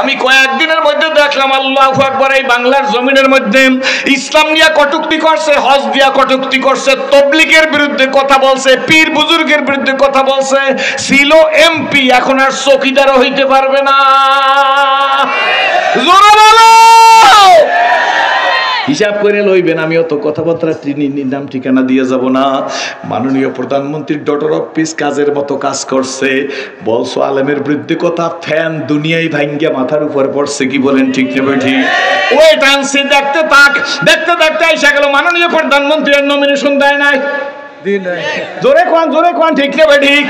আমি কয়েকদিনের মধ্যে দেখলাম আল্লাহু আকবার, এই বাংলার জমিনের মধ্যে ইসলাম নিয়ে কটূক্তি করছে, হজ দিয়া কটূক্তি করছে, তবলিগের বিরুদ্ধে কথা বলছে, পীর বুজুর্গের বিরুদ্ধে কথা বলছে। ছিল এমপি, এখন আর চৌকিদারও হইতে পারবে না। জোরে বলো। হিসাব করে লইবেন, আমি অত কথাবার্তা নাম ঠিকানা দিয়ে যাব না। মাননীয় প্রধানমন্ত্রীর ডটার অফ পিস কাজের মতো কাজ করছে। বলছো আলেমের বিরুদ্ধে কথা, ফ্যান দুনিয়ায় ভাঙ্গিয়া মাথার উপর পড়ছে। কি বলেন, ঠিক নেবে ঠিক? ওই টানছি দেখতে থাক, দেখতে দেখতে এসে গেল মাননীয় প্রধানমন্ত্রীর নমিনেশন দেয় নাই। জোরে কোন ঠিক নেবে ঠিক?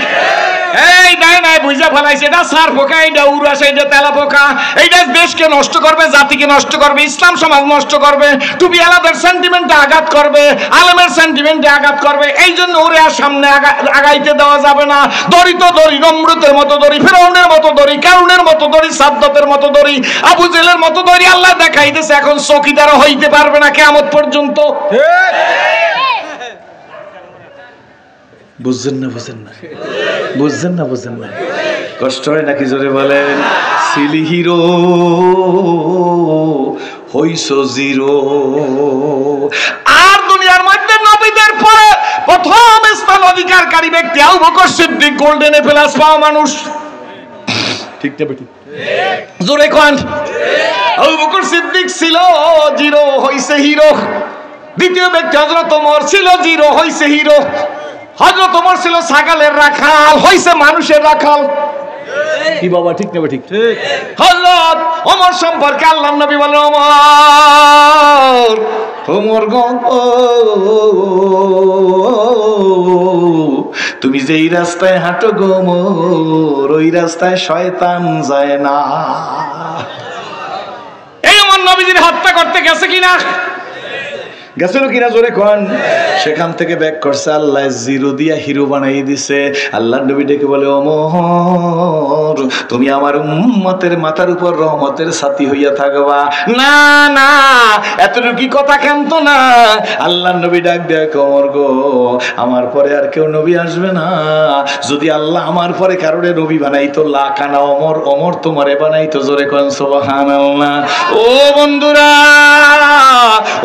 এই নাই নাই বুঝা ফেলাইছে, এটা সার পোকা, এটা উড়াস, এটা তেলা পোকা, এইটা দেশকে নষ্ট করবে, জাতিকে নষ্ট করবে, ইসলাম সমাজ নষ্ট করবে, টুপি আলাদের সেন্টিমেন্টে আঘাত করবে, আলেমের সেন্টিমেন্টে আঘাত করবে। এই জন্য ওরে আর সামনে আগাইতে দেওয়া যাবে না। দড়ি তো দড়ি, নমরুদের মতো দড়ি, ফিরআউনের মতো দড়ি, কারুনের মতো দড়ি, সাদ্দাতের মতো দড়ি, আবু জেলের মতো দড়ি আল্লাহ দেখাইতেছে। এখন চৌকিদারও হইতে পারবে না কিয়ামত পর্যন্ত। বুঝছেন না কষ্ট হয় নাকি? জোরে বলেন। সিলি হিরো হইছ জিরো। আর দুনিয়ার মধ্যে নবীদের পরে প্রথম স্থান অধিকারকারী ব্যক্তি Abu Bakr Siddique, golden plus পাওয়া মানুষ। ঠিক না বেটি? জোরে কোন। আবু বকর সিদ্দিক ছিল জিরো, হইছে হিরো। দ্বিতীয় ব্যক্তি হযরত ওমর ছিল জিরো, হইছে হিরো। হযরত ওমর ছিল ছাগলের রাখাল, হইছে মানুষের রাখাল। কি বাবা, ঠিক না ঠিক? হযরত ওমর সম্পর্কে আল্লাহর নবী বলেন, ওমর গো, তুমি যেই রাস্তায় হাঁটো গো ওমর, ওই রাস্তায় শয়তান যায় না। এই ওমর নবীজির হত্যা করতে গেছে কিনা? গেছিল কিনা? জোরে কোন। সেখান থেকে ব্যাক করছে, আল্লাহ জিরো দিয়া হিরো বানাই দিছে। আল্লাহর নবী ডেকে বলে, ওমর তুমি আমার উম্মতের মাথার উপর রহমতের ছাতি হইয়া থাকবা। না না, এতটুকু কথা কেন না। আল্লাহর নবী ডাক দেয়, ওমর গো, আমার পরে আর কেউ নবী আসবে না। যদি আল্লাহ আমার পরে কারোরে নবী বানাইতো, লাখানা ওমর, ওমর তোমারে বানাইতো। জোরে কোন সুবহানাল্লাহ। ও বন্ধুরা,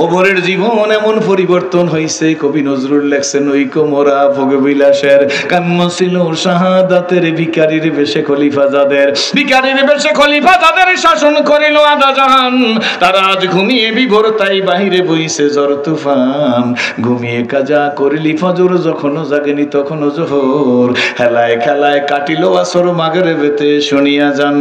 ওমরের জীবন এমন পরিবর্তন হয়েছে, কবি নজরুল লেখছেন, ঐক্য মোরা ভোগবিলাসের কাম্য ছিল শাহাদাতের, ভিখারির বেশে খলিফা যাদের, ভিখারির বেশে খলিফা যাদের শাসন করিল আধা জাহান। তারা আজ ঘুমিয়ে বিভোর, তাই বাহিরে বইছে ঝড় তুফান। ঘুমিয়ে কাজা করিলি ফজর, যখনও জাগেনি তখনও জোহর। হেলায় খেলায় কাটিল আসর, মাগরিবেতে শুনিয়া যান।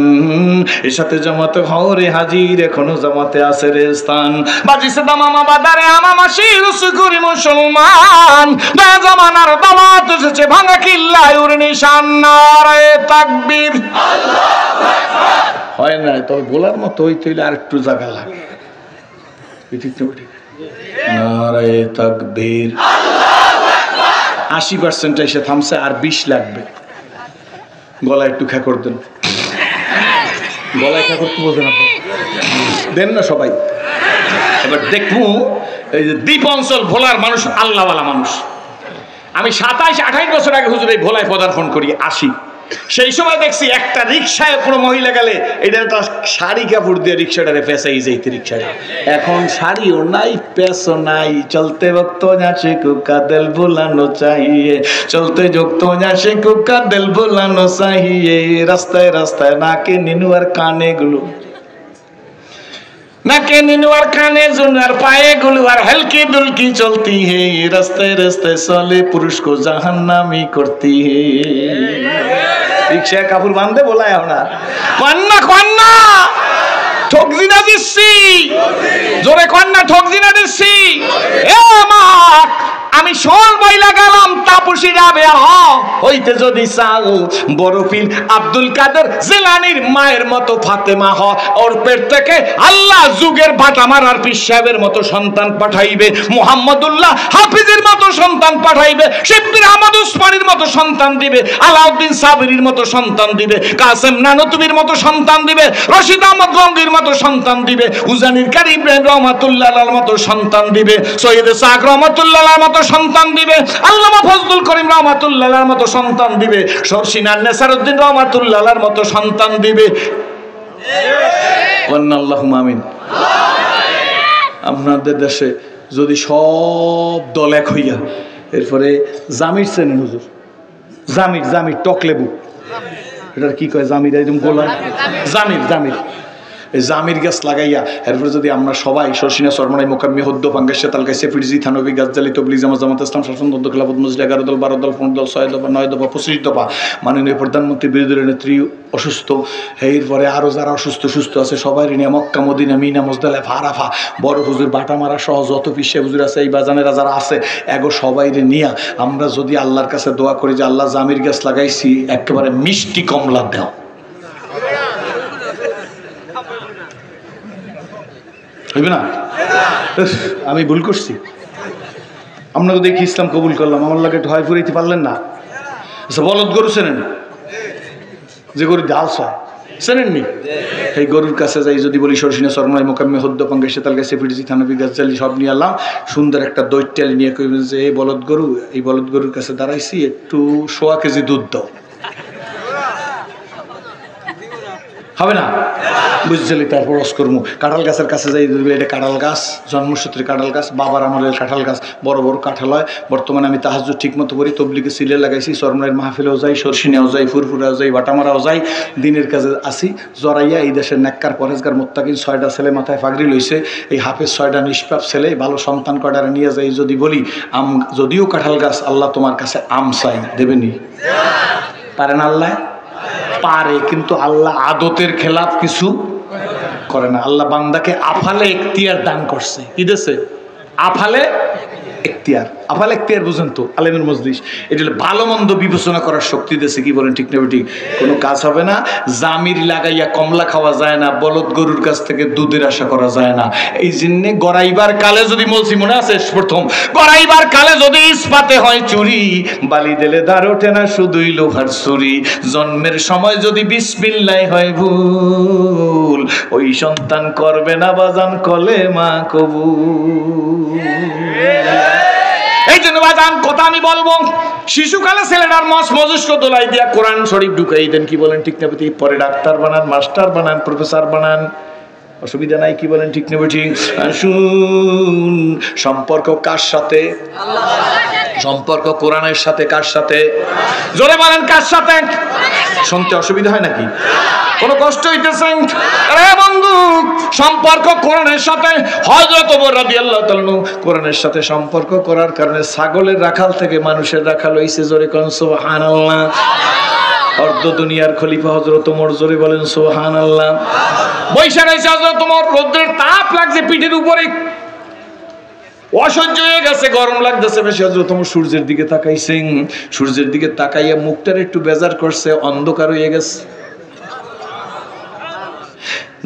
এর সাথে জামাতে হরে হাজির, এখনো জামাতে আছে রে স্থান। বাজিছে দামামা বাদারে আমামাসি রুসুকুরি মুসলমান, না জামানার দাওয়াত এসেছে ভাঙা কিল্লায় উর নিশান। নারায়ে তাকবীর, আল্লাহু আকবার। হয় না, তবে বলার মতো হইতে হইলে আর একটু জায়গা লাগে। ঠিক না? নারায়ে তাকবীর, আল্লাহু আকবার। 80% এসে থামছে, আর 20 লাগবে। গলা একটু খেকর দেন, গলায় খেকর কি বলছেন আপনি? দেন না সবাই। এবার দেখবো এই যে দ্বীপ অঞ্চল ভোলার মানুষ আল্লাহওয়ালা মানুষ। আমি 27-28 বছর আগে হুজুর এই ভোলায় পদার্পণ করি, আসি। সেই সময় দেখছি একটা রিক্সায় কোনো মহিলা গেলে এটা একটা শাড়ি কাপড় দিয়ে রিক্সাটারে পেঁচাই যাইতে রিক্সাটা। এখন শাড়িও নাই, পেঁচও নাই, চলতে ভক্ত যাচ্ছে কুকা দেল ভোলানো চাহিয়ে, চলতে যুক্ত যাচ্ছে কুকা দেল ভোলানো চাহিয়ে। রাস্তায় রাস্তায় নাকে নিনু আর কানে গুলো, নাকে নিনু আর কানে জুন আর পায়ে গুলো, আর হলকি দুলকি চলতি হে। রাস্তায় রাস্তায় চলে পুরুষ কো জাহান্নামি করতি হে। রিক্সায় কাপড় বাঁধতে বলায় না, কন্যা কন্যা ঠকজিনা দিচ্ছি। জোরে কন্যা ঠকজিনা দিচ্ছি। এ মা, আমি সোল বইলা গেলাম তাপসী রাবেয়া হইতে যদি চাও, বড় পীর আব্দুল কাদের জিলানীর মায়ের মতো ফাতেমা হ। ওর পেট থেকে আল্লাহ যুগের ভাটা মারার পীর সাহেবের মতো সন্তান পাঠাইবে, মুহাম্মদুল্লাহ হাফিজের মতো সন্তান পাঠাইবে, শিববির আহমদ উসমানীর মতো সন্তান দিবে, আলাউদ্দিন সাবরির মতো সন্তান দিবে, কাসেম নানতুবির মতো সন্তান দিবে, রশিদ আহমদ গঙ্গির মতো সন্তান দিবে, উজানির কারি ইব্রাহিম রহমাতুল্লাহর মতো সন্তান দিবে, সৈয়দ সাক রহমাতুল্লাহর মতো সন্তান দিবে, আল্লামা ফজলুল করিম রহমাতুল্লাহর মতো সন্তান দিবে, সিনান নেসারউদ্দিন রহমাতুল্লাহর মতো সন্তান দিবে। আল্লাহুম্মা আমিন। আপনাদের দেশে যদি সব দল এক হইয়া এরপরে জামির চেনেন হুজুর? জামির টক লেবু, এটার কি কয়? জামির একদম গোলা জামির এই জামির গাছ লাগাইয়া এরপরে যদি আমরা সবাই শর্ষিনা সরমনাই মোকাম্মি হদ্দ পাঙ্গাসে তালকাইসে ফিরজি থানবী গাছজালি তবলিগ জামাত ইসলাম শাসন দল খেলাফত মজলিস 11 দল 12 দল 15 দল 6 দফা 9 দফা 25 দফা মাননীয় প্রধানমন্ত্রী বিরোধী দলের নেত্রী অসুস্থ, এরপরে আরো যারা সুস্থ আছে সবাই নিয়ে Mecca Medina Mina Muzdalifah Arafah বড় হুজুর বাটামারা সহ যত পিসে হুজুর আছে এই বাজানেরা যারা আছে এগো সবাই নিয়ে আমরা যদি আল্লাহর কাছে দোয়া করি যে আল্লাহ জামির গাছ লাগাইছি একেবারে মিষ্টি কমলা দাও, হইবে না? আমি ভুল করছি? আপনাকে দেখি ইসলাম কবুল করলাম, আমার লাগে ঢয় ফুরাইতে পারলেন না? আচ্ছা, বলদ গরু চেনেন? যে গরু ডাল হয় চেনেননি? এই গরুর কাছে যাই যদি বলি শর্ষিনা সরমনাই মোকাম্মি হদ্দ পাঙ্গে সেতাল গাছে ফিরজি থানবী গাছজালি সব নিয়ে আনলাম, সুন্দর একটা দৈত্যালি নিয়ে কইবেন যে এই বলদ গরুর কাছে দাঁড়াইছি, একটু 1.25 কেজি দুধ দাও, হবে না? বুঝলি? তারপর অস্কর্ম কাঁঠাল গাছের কাছে যাই, এটা কাঁঠাল গাছ, জন্মসূত্রে কাঁঠাল গাছ, বাবার আমলের কাঁঠাল গাছ, বড় বড় কাঁঠাল হয়। বর্তমানে আমি তাহাজ্জুদ ঠিক মতো করি, তবলিগে সিলে লাগাইছি, সরমনাইয়ের মাহফিলেও যাই, শর্ষিনেও যাই, ফুরফুরাও যাই, বাটামারাও যাই, দিনের কাজে আসি। জরাইয়া এই দেশের নেককার পরেজগার মোত্তাকিন 6টা ছেলে মাথায় পাগড়ি লইছে, এই হাফেজ 6টা নিষ্পাপ ছেলে, ভালো সন্তান কয়টারে নিয়ে যাই যদি বলি যদিও কাঁঠাল গাছ, আল্লাহ তোমার কাছে আম চাই, দেবেনি? পারেন? আল্লাহ পারে, কিন্তু আল্লাহ আদতের খেলাফ কিছু করে না। আল্লাহ বান্দাকে আফালে এখতিয়ার দান করছে। কি দিয়েছে? আফালে এখতিয়ার। আফালে এখতিয়ার বুঝেন তো? আলেমের মজলিস এটা ভালো মন্দ বিবেচনা করার শক্তি দিয়েছে। কি বলেন? ঠিক না ঠিক? কোনো কাজ হবে না। জামির লাগাইয়া কমলা খাওয়া যায় না, বলদ গরুর কাছ থেকে দুধের আশা করা যায় না। এই জন্যে গড়াইবার কালে যদি বলছি, মনে আছে প্রথম গড়াইবার কালে যদি ইস্পাতে হয় চুরি, বালি দিলে দাঁড় ওঠে না শুধুই লোহার ছুরি। জন্মের সময় যদি বিসমিল্লাহ হয় ভুল, ওই সন্তান করবে না বাজান কলেমা কবুল। এই জন্য বাজান কথা আমি বলবো, শিশুকালে ছেলেটার মস্তিষ্ক দোলাই দিয়া কোরআন শরীফ ঢুকাই দেন। কি বলেন? ঠিক না? পরে ডাক্তার বানান, মাস্টার বানান, প্রফেসর বানান, অসুবিধা নাই। কি বলেন? ঠিক না ঠিক? শুন, সম্পর্ক কার সাথে? সম্পর্ক কোরআনের সাথে। কার সাথে? জোরে বলেন, কার সাথে? শুনতে অসুবিধা হয় নাকি? কোনো কষ্ট হইতেছে? আরে বন্ধু, সম্পর্ক কোরআনের সাথে। হযরত ওমর রাদিয়াল্লাহু তাআলা কোরআনের সাথে সম্পর্ক করার কারণে ছাগলের রাখাল থেকে মানুষের রাখাল হইছে। জোরে কোন সুবহানাল্লাহ। অর্ধ দুনিয়ার খলিফা হযরত ওমর, জোরে বলেন সুবহানাল্লাহ। বৈশা রয়েছে হযরত ওমর, রোদ্রের তাপ লাগছে পিঠের উপরে, অসহ্য হয়ে গেছে, গরম লাগতেছে বেশি। হযরত ওমর সূর্যের দিকে তাকাইছেন, সূর্যের দিকে তাকাইয়া মুখটার একটু বেজার করছে, অন্ধকার হয়ে গেছে।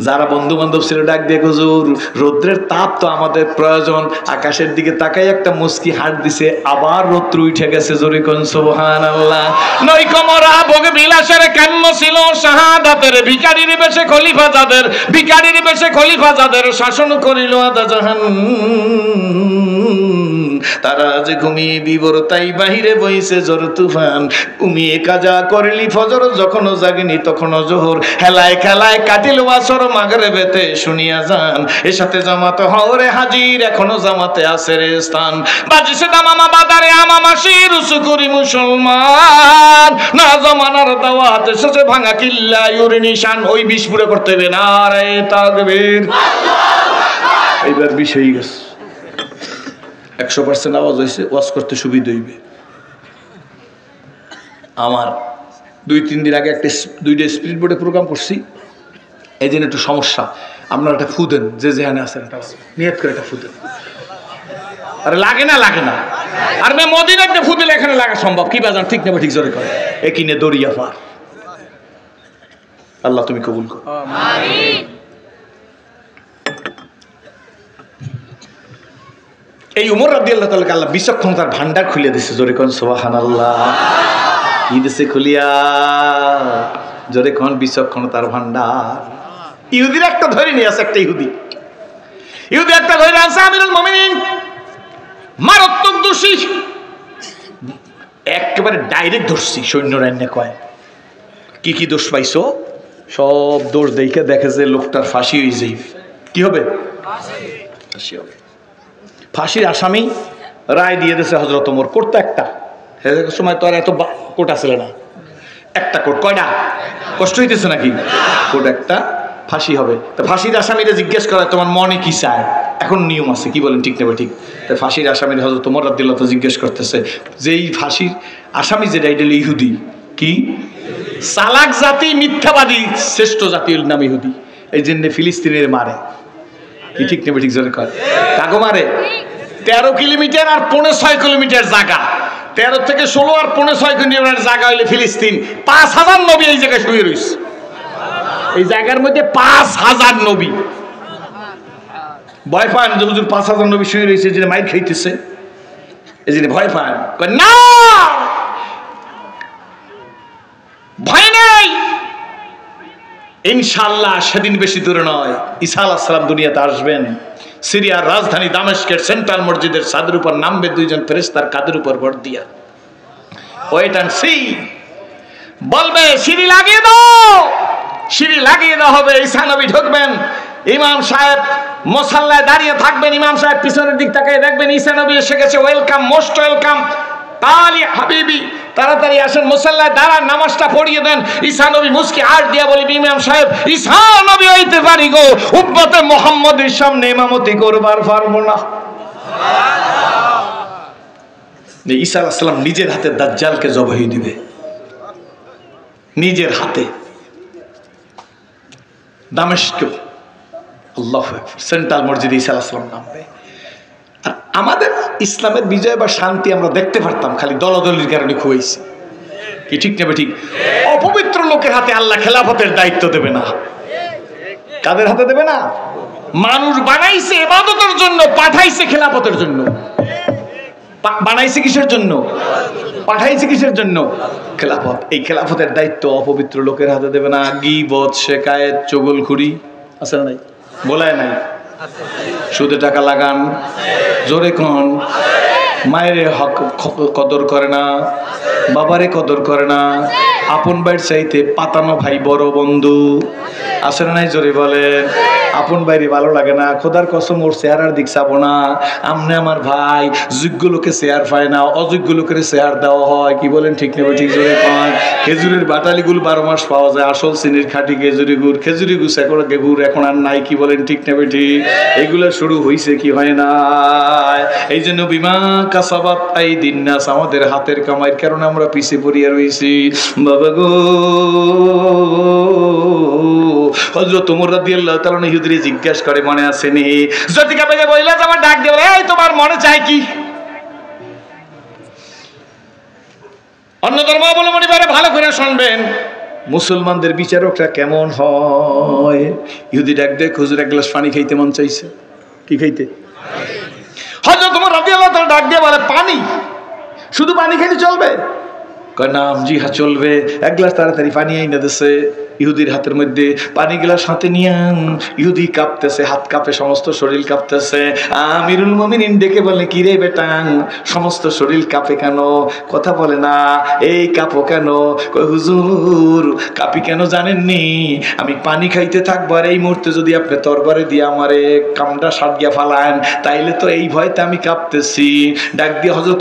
যারা বন্ধু বান্ধব ছিল ডাক দিয়ে, হুজুর রৌদ্রের তাপ তো আমাদের প্রয়োজন। আকাশের দিকে তাকাই একটা মুস্কি হাত দিছে, আবার রৌদ্র উঠে গেছে। জোরে কোন সুবহানাল্লাহ। নৈকমরা ভোগ বিলাসের কাম্য ছিল শাহাদাতের, ভিখারির বেশে খলিফা যাদের, ভিখারির বেশে খলিফা যাদের শাসন করিল আদা জাহান। তারা যে ঘুমিয়ে বিবর তাই বাহিরে বইছে জোর তুফান। ঘুমিয়ে কাজা করলি ফজর, যখনও জাগিনি তখনও জোহর। হেলায় খেলায় কাটিল আসর মাগরিবেতে শুনিয়া যান। এর সাথে জামাত হওরে হাজির, এখনো জামাতে আছে রে স্থান। বাজিছে দামামা বাদারে আমামা শিরুসু করি মুসলমান। না জামানার দাওয়াত এসেছে ভাঙা কিল্লা ইউরি নিশান। ওই বিষ পুরো করতে হবে না রে তাকবীর। এইবার বিষ হয়ে গেছে, 100% আওয়াজ হয়েছে, ওয়াজ করতে সুবিধা হইবে। আমার 2-3 দিন আগে দুইটা স্পিরিট বোর্ডে প্রোগ্রাম করছি, এই জন্য একটু সমস্যা। আপনারা একটা ফু দেন, যে যেখানে আছেন একটা নিয়ত করে একটা ফু দেন। আরে লাগে না আর মদিনা একটা ফু দিলে এখানে লাগা সম্ভব। কি বাজান? ঠিক না ঠিক? জোরে করে একিনে দরিয়া পার। আল্লাহ তুমি কবুল করো, আমিন। এই উমর রাদিয়াল্লাহু তাআলা আল্লাহ বিচক্ষণতার ভান্ডার খুলে দিছে। জোরে কোন সুবহানাল্লাহ। কি দিছে খুলিয়া? জোরে কোন বিচক্ষণতার ভান্ডার। ইহুদির একটা ধরে নিয়ে আছে, একটা ইহুদি একটা ধরে আছে আমিরুল মুমিনিন, মারাত্মক দোষী, একেবারে ডাইরেক্ট ধরছি। সৈন্যরা এনে কয়, কি দোষ পাইছো? সব দোষ দেখে দেখে যে লোকটার ফাঁসি হয়ে যায়। কি হবে? ফাঁসি হবে। ফাঁসির আসামি রায় দিয়ে দিয়েছে হযরত ওমর। কোর্ট তো একটা, সময় তো আর এত কোর্ট আসলে না, একটা কোর্ট। কয়টা? কষ্ট হইতেছে নাকি? কোর্ট একটা, ফাঁসি হবে। তো ফাঁসির আসামিরা জিজ্ঞেস করে তোমার মনে কি চায়? এখন নিয়ম আছে, কি বলেন ঠিক নেবে ঠিক? তো ফাঁসির আসামির হযরত ওমর রাদিয়াল্লাহু তাআলা জিজ্ঞেস করতেছে যে এই ফাঁসির আসামি যেটা, এটা ইহুদি। কি? চালাক জাতি, মিথ্যাবাদী শ্রেষ্ঠ জাতির নাম ইহুদি। এই জন্য ফিলিস্তিনের মারে। কি ঠিক নেবে ঠিক? জোরে কর। কাগো মারে? 13 কিলোমিটার আর 6.5 কিলোমিটার জায়গা, 13 থেকে 16 আর 6.5 কিলোমিটার জায়গা হইলে ফিলিস্তিন। 5000 নবী এই জায়গায় শুয়ে রয়েছে। এই জায়গার মধ্যে 5000 নবী। ভয় পান যে হুজুর 5000 নবী শুয়ে রয়েছে, যে মাইর খাইতেছে, এই জন্য ভয় পান? না, ভয় নাই। ইনশাআল্লাহ সেদিন বেশি দূরে নয়, ঈসা আলাইহিস সালাম দুনিয়াতে আসবেন। সিরিয়ার রাজধানী দামেস্কের সেন্ট্রাল মসজিদের ছাদের উপর নামবে দুইজন ফেরেশতার কাঁধের উপর ভর দিয়া। Wait and see. বলবে সিঁড়ি লাগিয়ে দাও, সিঁড়ি লাগিয়ে দেওয়া হবে। ঈসা নবী ঢুকবেন, ইমাম সাহেব মুসাল্লায় দাঁড়িয়ে থাকবেন, ইমাম সাহেব পিছনের দিক তাকিয়ে দেখবেন ঈসা নবী এসে গেছে। Welcome, most welcome. তালি হাবিবি, তাড়াতাড়ি আসেন, মুসাল্লায় দাঁড়ান, নামাজটা পড়িয়ে দেন। ঈসা নবী মুস্কি হাত দিয়া বলবি ইমাম সাহেব, ঈসা নবী হইতে পারি গো, উম্মতে মুহাম্মদের সামনে ইমামতি করবার পারবো না। ঈসা আলাইহিস সালাম নিজের হাতে দাজ্জালকে জবাই দিবে, নিজের হাতে। দামেস্ক, আল্লাহু আকবার, সেন্ট্রাল মসজিদে ঈসা আলাইহিস সালাম নামবে। আর আমাদের ইসলামের বিজয় বা শান্তি আমরা দেখতে পারতাম, খালি দলাদলির কারণে খুঁয়েছি। কি ঠিক নেবে ঠিক? অপবিত্র লোকের হাতে আল্লাহ খেলাফতের দায়িত্ব দেবে না। কাদের হাতে দেবে না? মানুষ বানাইছে ইবাদতের জন্য, পাঠাইছে খেলাফতের জন্য। বানাইছে কিসের জন্য? পাঠাইছে কিসের জন্য? খেলাফত। এই খেলাফতের দায়িত্ব অপবিত্র লোকের হাতে দেবে না। গীবত, শিকায়েত, চুগলখুরি আছে না নাই? বলায় নাই? সুদে টাকা লাগান, জোরে কোন। মায়ের হক কদর করে না, বাবারে কদর করে না, আপন ভাইয়ের চাইতে পাতানো ভাই বড় বন্ধু আছে না নাই? জোরে বলে। আপন ভাইরে ভালো লাগে না, খোদার কসম ওর চেহারার দিক চাবো না। আমনে আমার ভাই, যোগ্য লোকে চেয়ার পায় না, অযোগ্য লোকের চেয়ার দেওয়া হয়। কি বলেন ঠিক নেবে ঠিক? জোরে পায়। খেজুরের বাটালি গুড় 12 মাস পাওয়া যায়, আসল চিনির খাঁটি খেজুরি গুড়। খেজুরি গুড় এখন আর নাই। কি বলেন ঠিক নেবে ঠিক? এগুলো শুরু হয়েছে, কি হয় না? এই জন্য বিমা কাসাবাত আইদিন নাস, আমাদের হাতের কামাইয়ের কারণে আমরা পিছিয়ে পড়িয়া রয়েছি। বাবা গো, হযরত ওমর রাদিয়াল্লাহু তাআলা ইহুদিরে জিজ্ঞাসা করে, মনে আছে নি? যদি কাপে বইলা আমার ডাক দিয়ে বলে, এই তোমার মনে চায় কি? অন্য ধর্মাবলম্বী ভালো করে শুনবেন, মুসলমানদের বিচারকরা কেমন হয়। ইহুদি ডাক দেখ, হুজুর এক গ্লাস পানি খাইতে মন চাইছে। কি খাইতে? হযরত ওমর রাদিয়াল্লাহু তাআলা ডাক দিয়ে বলে, পানি? শুধু পানি খেলে চলবে? কয় নাম, জি হ্যাঁ চলবে। এক গ্লাস তাড়াতাড়ি পানি আইনা দিছে ইহুদির হাতের মধ্যে। পানি গ্লাস হাতে নিয়ে ইহুদি কাঁপতেছে, হাত কাঁপে, সমস্ত শরীর কাঁপতেছে। আমিরুল মুমিনিন ডেকে বলে, কি রে বেটা, সমস্ত শরীর কাঁপে কেন? কথা বলে না, এই কাঁপো কেন? কয় হুজুর কাঁপি কেন জানেননি? আমি পানি খাইতে থাকবো, আর এই মুহূর্তে যদি আপনি তরবারে দিয়ে আমারে কামড়া সাট গিয়া ফালান, তাইলে তো এই ভয়তে আমি কাঁপতেছি। ডাক দিয়ে হযরত